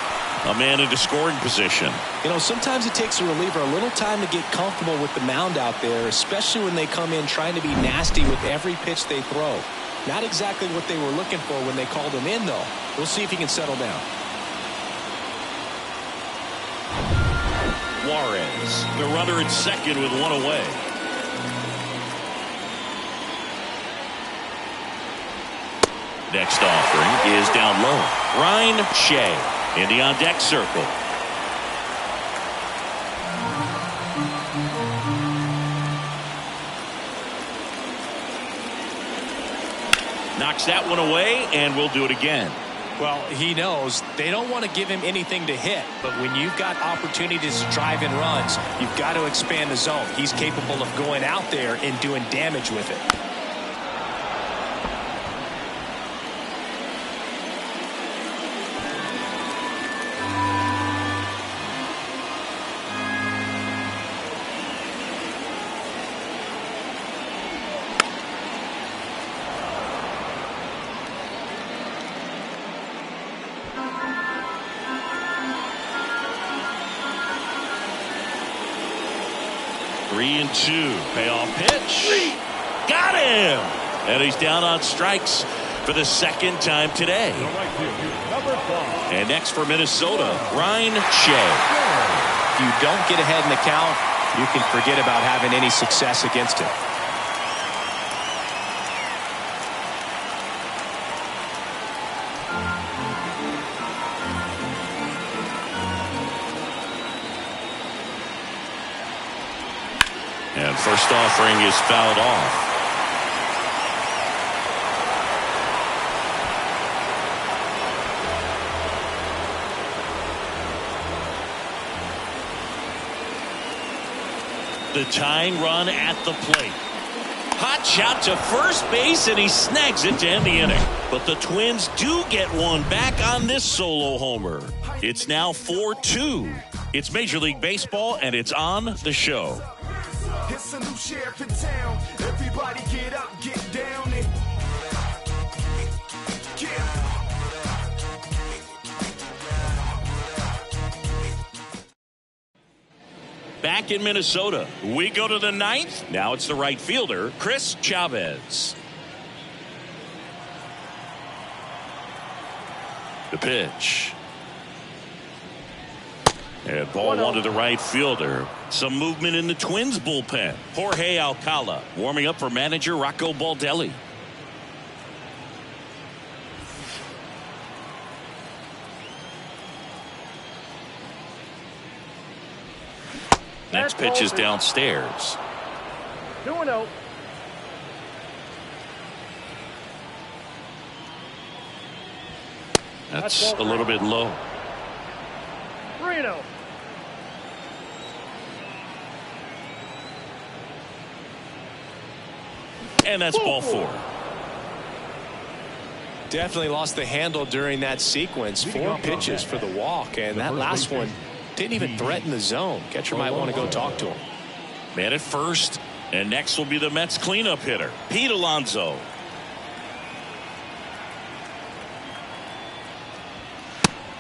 a man into scoring position. You know, sometimes it takes a reliever a little time to get comfortable with the mound out there, especially when they come in trying to be nasty with every pitch they throw. Not exactly what they were looking for when they called him in, though. We'll see if he can settle down. Juarez, the runner at second with one away. Next offering is down low. Ryan Shea in the on-deck circle. Knocks that one away, and we'll do it again. Well, he knows they don't want to give him anything to hit, but when you've got opportunities to drive in runs, you've got to expand the zone. He's capable of going out there and doing damage with it. Three and two. Payoff pitch. Got him. And he's down on strikes for the second time today. And next for Minnesota, Ryan Shea. If you don't get ahead in the count, you can forget about having any success against him. And first offering is fouled off. The tying run at the plate. Hot shot to first base, and he snags it to end the inning. But the Twins do get one back on this solo homer. It's now 4-2. It's Major League Baseball, and it's on the show. It's a new sheriff in town. Everybody get up, get down, and Back in Minnesota, we go to the ninth. Now it's the right fielder, Chris Chavez. The pitch. And ball one to the right fielder. Some movement in the Twins bullpen. Jorge Alcala warming up for manager Rocco Baldelli. Next pitch is downstairs. 2-0. That's a little bit low. 3-0. And that's ball 4. Definitely lost the handle during that sequence. 4 pitches for the walk, and that last one didn't even threaten the zone. Catcher might want to go talk to him. Man at first, and next will be the Mets cleanup hitter, Pete Alonso.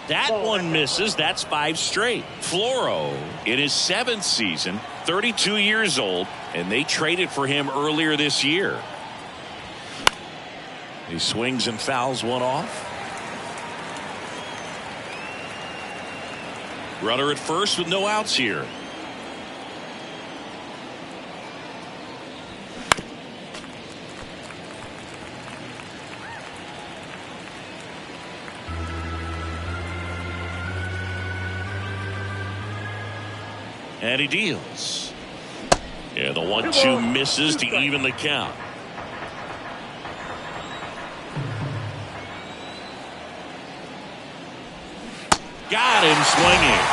That one misses. That's 5 straight. Floro in his 7th season, 32 years old, and they traded for him earlier this year. He swings and fouls one off. Runner at first with no outs here. And he deals. Yeah, the 1-2 misses to even the count. Got him swinging.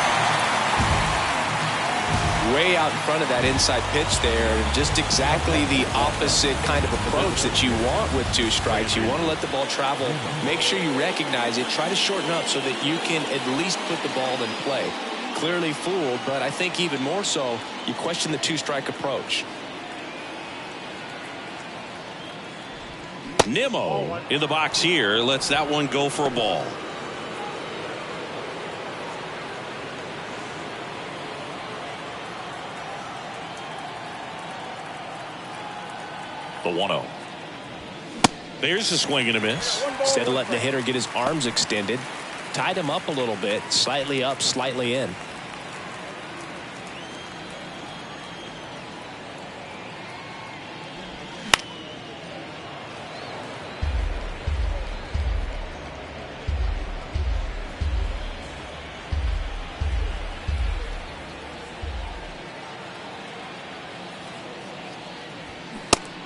Way out in front of that inside pitch there. Just exactly the opposite kind of approach that you want with 2 strikes. You want to let the ball travel. Make sure you recognize it. Try to shorten up so that you can at least put the ball in play. Clearly fooled, but I think even more so, you question the 2-strike approach. Nimmo in the box here lets that one go for a ball. The 1-0. There's a swing and a miss. Instead of letting the hitter get his arms extended, tied him up a little bit, slightly up, slightly in.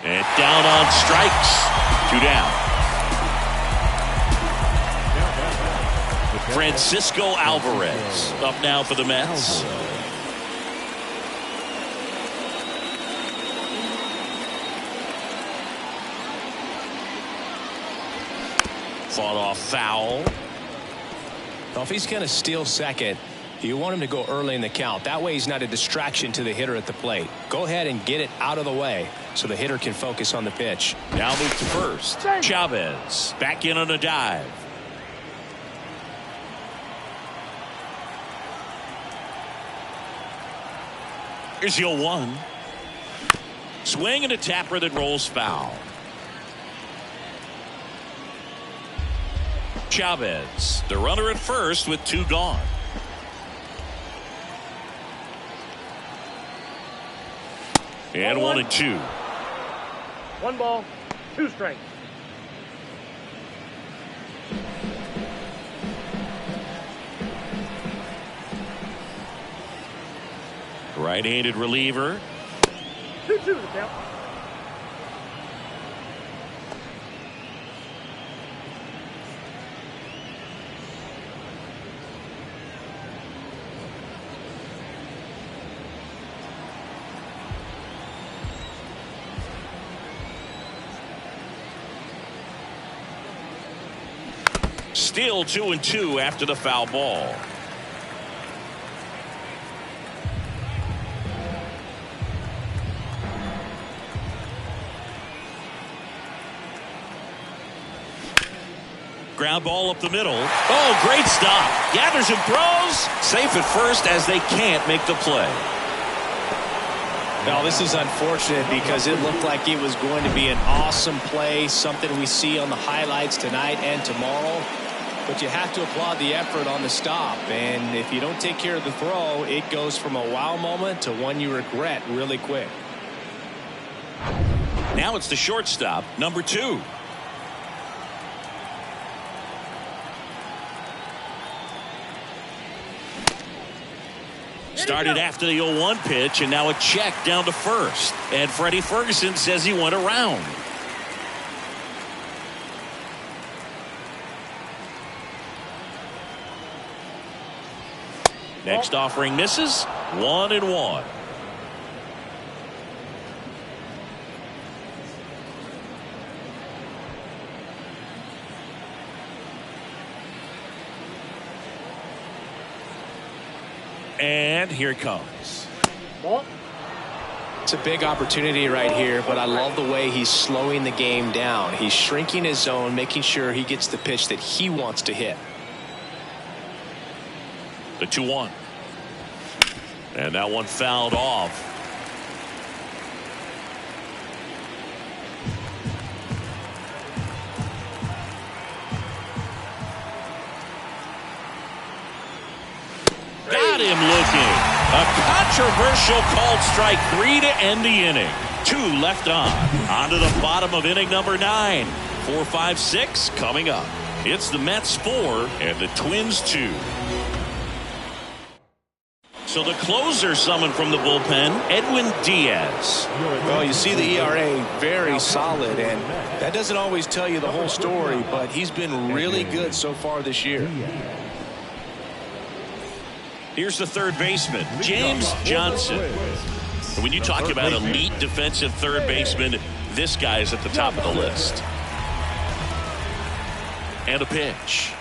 And down on strikes. 2 down. Francisco Alvarez up now for the Mets. Fought off foul. Well, if he's going to steal second, you want him to go early in the count. That way he's not a distraction to the hitter at the plate. Go ahead and get it out of the way so the hitter can focus on the pitch. Now move to first. Chavez back in on a dive. Here's the 0-1. Swing and a tapper that rolls foul. Chavez, the runner at first with 2 gone. And 1-2. 1 ball, 2 strikes. Right-handed reliever. 2-2 the count. Still 2-2 after the foul ball. Ground ball up the middle. Oh, great stop. Gathers and throws. Safe at first as they can't make the play. Now, this is unfortunate because it looked like it was going to be an awesome play, something we see on the highlights tonight and tomorrow. But you have to applaud the effort on the stop. And if you don't take care of the throw, it goes from a wow moment to one you regret really quick. Now it's the shortstop, number 2. Started after the 0-1 pitch, and now a check down to first. And Freddie Ferguson says he went around. Next offering misses. 1-1. And here it comes. Ball. It's a big opportunity right here, but I love the way he's slowing the game down. He's shrinking his zone, making sure he gets the pitch that he wants to hit. The 2-1. And that one fouled off. Got him looking. A controversial called strike 3 to end the inning. 2 left on. On to the bottom of inning number 9. 4, 5, 6 coming up. It's the Mets 4 and the Twins 2. So the closer summoned from the bullpen, Edwin Diaz. Well, you see the ERA very solid, and that doesn't always tell you the whole story, but he's been really good so far this year. Here's the third baseman, James Johnson. And when you talk about elite defensive third baseman, this guy is at the top of the list. And a pitch.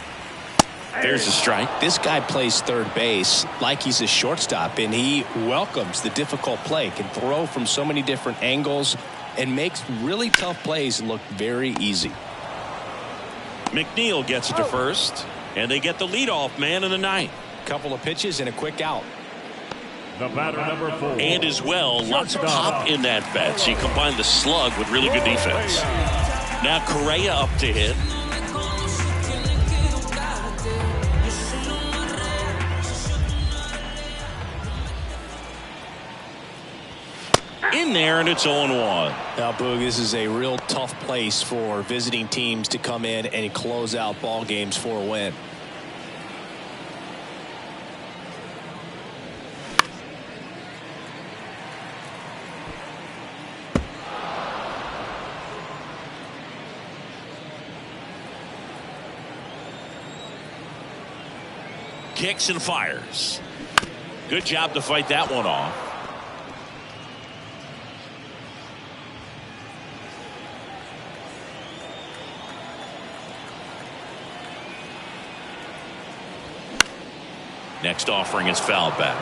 There's a strike. This guy plays third base like he's a shortstop, and he welcomes the difficult play, can throw from so many different angles, and makes really tough plays look very easy. McNeil gets it to first, and they get the leadoff man in the ninth. Couple of pitches and a quick out. The batter number 4. And as well, lots of pop in that bat. So you combine the slug with really good defense. Now Correa up to hit. In there, and it's 0-1. Now, Boog, this is a real tough place for visiting teams to come in and close out ball games for a win. Kicks and fires. Good job to fight that one off. Next offering is fouled back.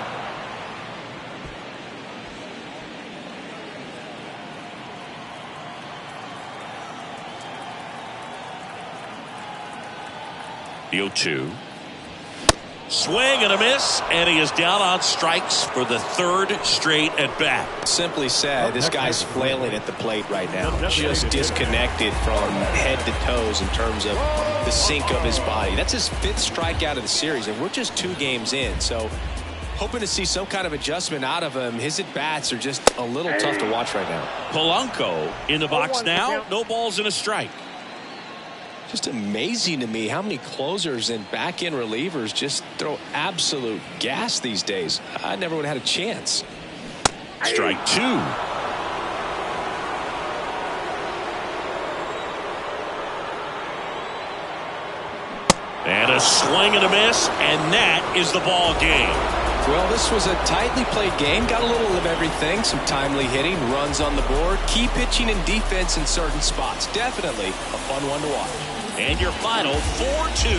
The 0-2. Swing and a miss, and he is down on strikes for the third straight at bat. Simply said, this guy's flailing at the plate right now, just disconnected from head to toes in terms of the sink of his body. That's his 5th strikeout of the series, and we're just 2 games in, so hoping to see some kind of adjustment out of him. His at-bats are just a little tough to watch right now. Polanco in the box now. No balls and a strike. Just amazing to me how many closers and back-end relievers just throw absolute gas these days. I never would have had a chance. Strike 2. And a swing and a miss, and that is the ball game. Well, this was a tightly played game. Got a little of everything. Some timely hitting, runs on the board, key pitching and defense in certain spots. Definitely a fun one to watch. And your final 4-2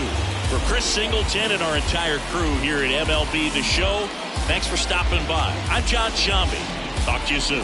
for Chris Singleton and our entire crew here at MLB The Show. Thanks for stopping by. I'm John Shambi. Talk to you soon.